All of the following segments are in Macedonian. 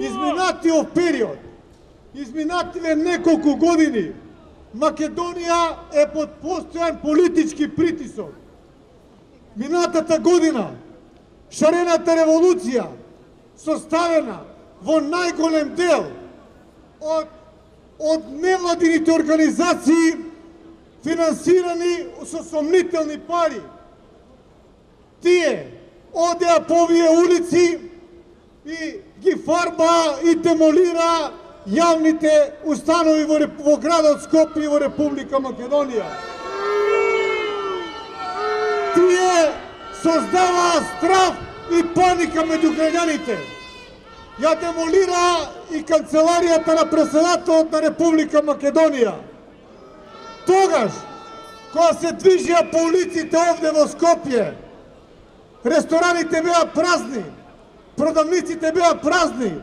Изминатиот период, изминативе неколку години, Македонија е под постојан политички притисок. Минатата година, шарената револуција, составена во најголем дел од невладините организации, финансирани со сомнителни пари. Тие одеа по овие улици и ги фарба и демолира јавните установи во градот Скопје и во Република Македонија. Тие создаваа страв и паника меѓу граѓаните. Ја демолира и канцеларијата на председателот на Република Македонија. Тогаш, кога се движија по улиците овде во Скопје, рестораните беа празни, продавниците беа празни,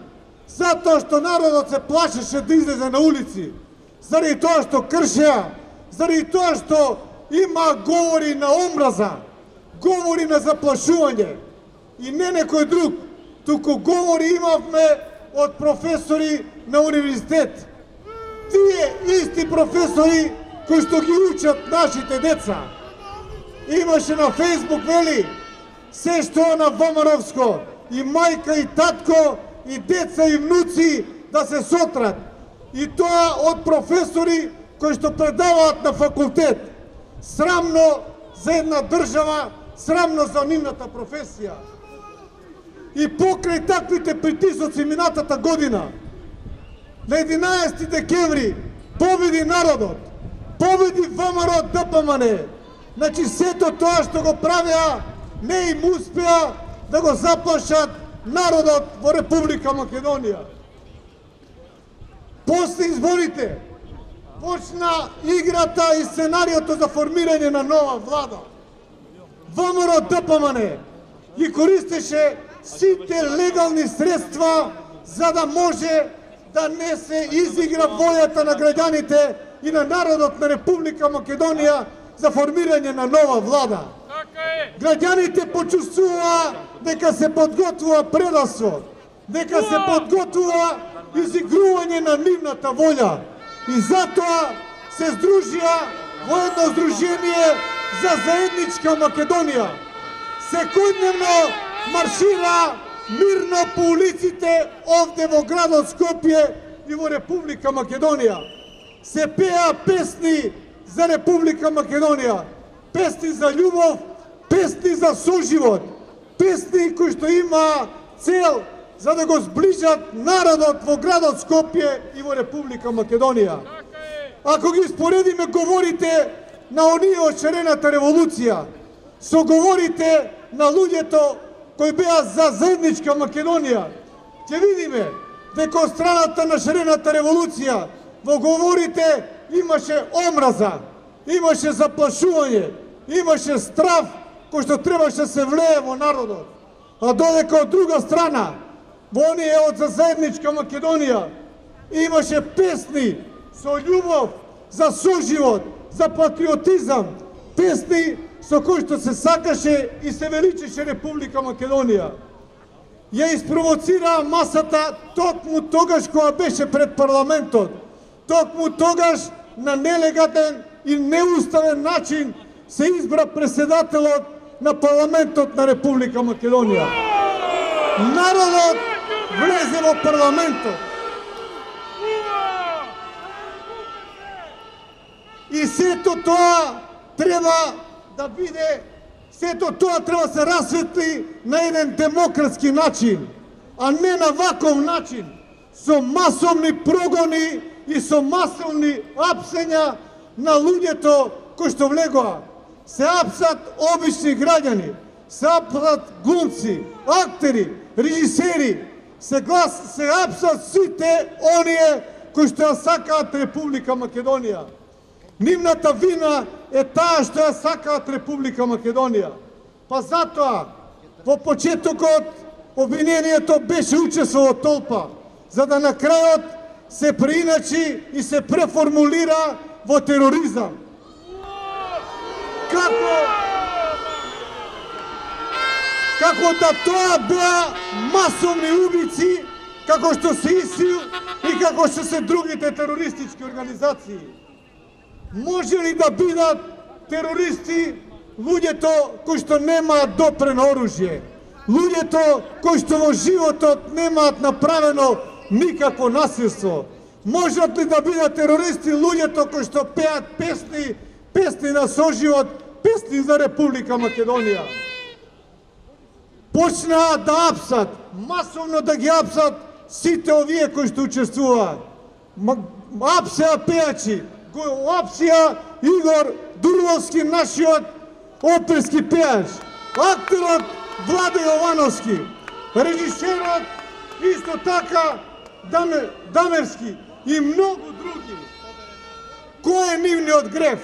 затоа што народот се плашеше да излезе на улици, заради тоа што кршеа, заради тоа што има говори на омраза, говори на заплашување. И не некој друг, туку говори имавме од професори на универзитет. Тие исти професори кои што ги учат нашите деца. Имаше на Фейсбук, вели, се што е на ВМРО-вско, и мајка, и татко, и деца, и внуци да се сотрат. И тоа од професори кои што предаваат на факултет. Срамно за една држава, срамно за нивната професија. И покрај таквите притисоци минатата година, на 11 декември, победи народот, победи ВМРО ДПМН. Значи сето тоа што го правеа, не им успеа да го заплашат народот во Република Македонија. После изборите почна играта и сценариото за формирање на нова влада. ВМРО ДПМН ги користеше сите легални средства за да може да не се изигра волјата на граѓаните и на народот на Република Македонија за формирање на нова влада. Граѓаните почувствуваа дека се подготвува предавство, дека се подготвува изигрување на нивната волја. И затоа се здружија во едно здружение за заедничка Македонија. Секојдневно маршира мирно по улиците овде во градот Скопје и во Република Македонија. Се пеа песни за Република Македонија, песни за љубов, песни за соживот, песни кои што има цел за да го сближат народот во градот Скопје и во Република Македонија. Ако ги споредиме говорите на оние од шарената револуција со говорите на луѓето кои беа за заедничка Македонија, ќе видиме дека од страната на шарената револуција во говорите имаше омраза, имаше заплашување, имаше страв кој што требаше да се влее во народот. А додека од друга страна, во оние од за заедничка Македонија, имаше песни со љубов, за соживот, за патриотизам, песни со кои што се сакаше и се величеше Република Македонија. Ја испровоцираа масата токму тогаш кога беше пред парламентот, токму тогаш на нелегален и неуставен начин се избра председателот на парламентот на Република Македонија. Народот влезе во парламентот. И сето тоа треба да биде, сето тоа треба се расветли на еден демократски начин, а не на ваков начин, со масовни прогони и со масовни апсења на луѓето кои што влегоа. Се апсат обични граѓани, се апсат глумци, актери, режисери, се апсат сите оние кои што ја сакаат Република Македонија. Нивната вина е таа што ја сакаат Република Македонија. Па затоа, во почетокот, обвинението беше учество во толпа, за да на крајот се преиначи и се преформулира во тероризам. Како како да тоа беа масовни убици, како што се ИСИЛ и како што се другите терористички организации. Може ли да бидат терористи луѓето кои што немаат допрено оружје, луѓето кои што во животот немаат направено никакво насилство? Можат ли да бидат терористи луѓето кои што пеат песни на соживот, песни за Република Македонија? Почнаа да апсат, масовно да ги апсат сите овие кои што учествуваат. Апсеа пеачи, го апсеа Игор Дурловски, нашиот оперски пеач, актерот Владо Јовановски, режисерот исто така Дамевски и многу други. Кој е нивниот греф?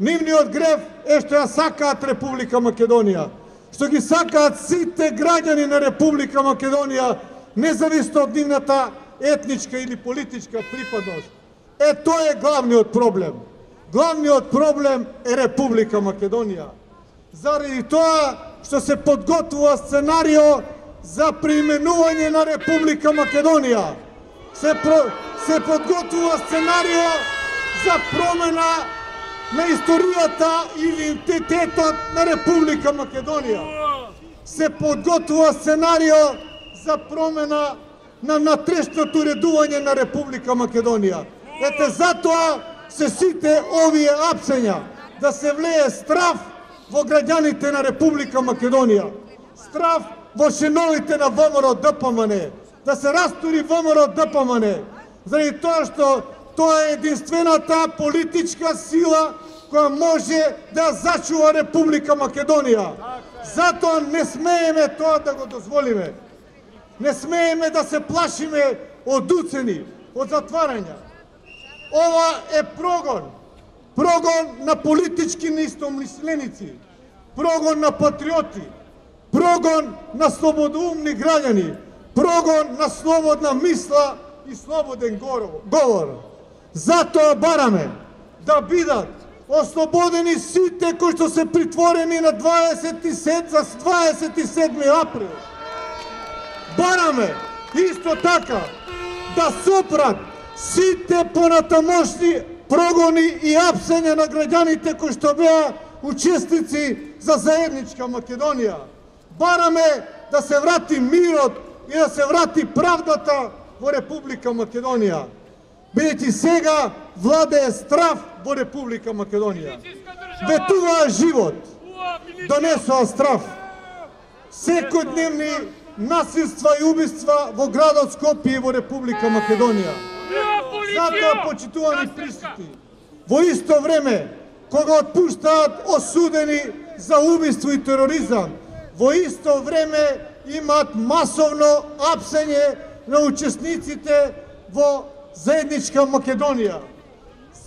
Нивниот греф е што ја сакаат Република Македонија, што ги сакаат сите граѓани на Република Македонија, независно од нивната етничка или политичка припадност. Тоа е главниот проблем. Главниот проблем е Република Македонија. Заради тоа што се подготвува сценарио за преименување на Република Македонија. Се подготвува сценарио за промена на историјата и идентитетот на Република Македонија. Се подготвува сценарио за промена на натрешното уредување на Република Македонија. Ете затоа се сите овие апсења, да се влее страв во граѓаните на Република Македонија, страв во шеновите на ВМРО ДПМН, да се растури ВМРО ДПМН, заради тоа што тоа е единствената политичка сила која може да зачува Република Македонија. Затоа не смееме тоа да го дозволиме. Не смееме да се плашиме од уцени, од затварања. Ова е прогон. Прогон на политички неистомисленици, прогон на патриоти, прогон на слободоумни граѓани, прогон на слободна мисла и слободен говор. Затоа бараме да бидат ослободени сите кои што се притворени на 27 април. Бараме исто така да сопрат сите понатамошни прогони и апсења на граѓаните кои што беа учесници за заедничка Македонија. Бараме да се врати мирот и да се врати правдата во Република Македонија. Бидејќи сега владее страв во Република Македонија. Ветуваа живот, донесоа страв. Секојдневни насилства и убиства во градот Скопје и во Република Македонија. Затоа, почитувани присутни, во исто време, кога отпуштаат осудени за убиство и тероризам, во исто време имаат масовно апсење на учесниците во заедничка Македонија.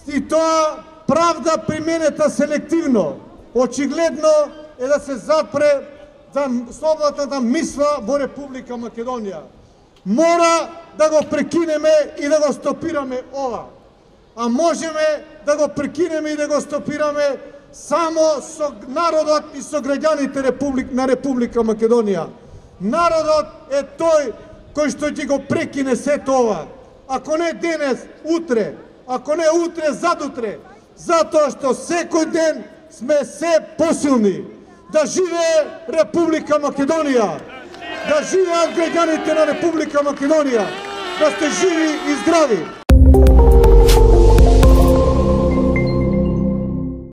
И тоа правда применета селективно. Очигледно е да се запре слободната мисла во Република Македонија. Мора да го прекинеме и да го стопираме ова. А можеме да го прекинеме и да го стопираме само со народот и со граѓаните на Република Македонија. Народот е тој кој што ќе го прекине сето ова. Ако не денес, утре. Ако не утре, задутре. Затоа што секој ден сме се посилни. Да живее Република Македонија! Да живеат граѓаните на Република Македонија! Да сте живи и здрави!